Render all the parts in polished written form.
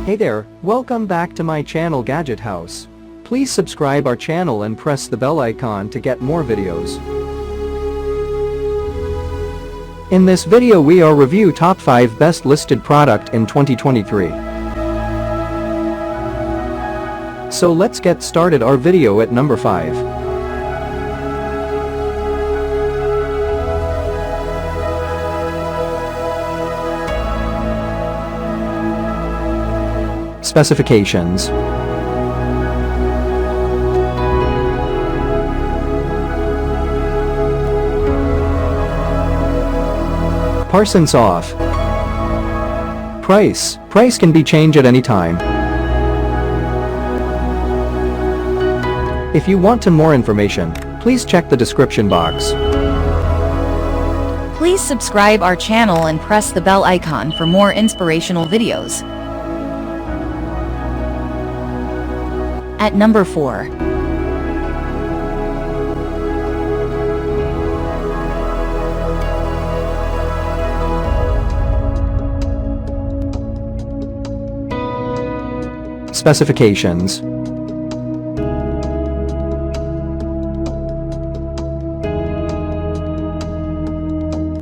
Hey there, welcome back to my channel Gadget House. Please subscribe our channel and press the bell icon to get more videos. In this video we are review top 5 best listed product in 2023. So let's get started our video at number 5. Specifications. Parsons off. Price can be changed at any time. If you want to more information, please check the description box. Please subscribe our channel and press the bell icon for more inspirational videos. At number 4. Specifications.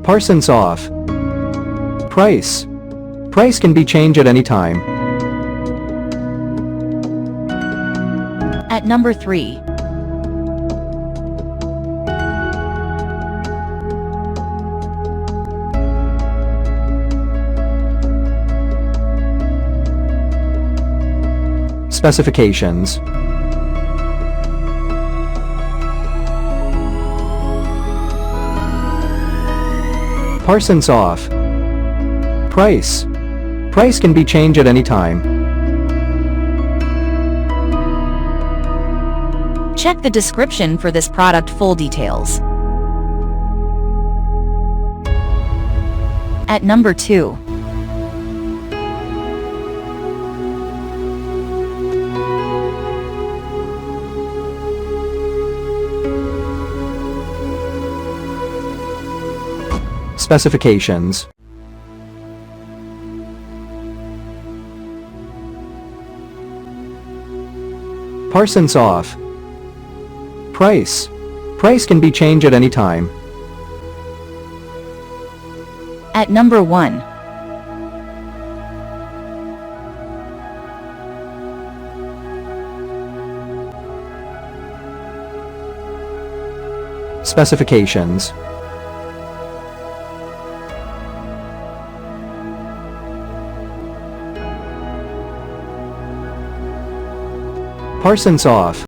Parsons off. Price can be changed at any time. At number 3. Specifications. Parsons off. Price can be changed at any time. Check the description for this product full details. At number 2. Specifications. Parsons off. Price can be changed at any time. At number 1. Specifications. Parsons off.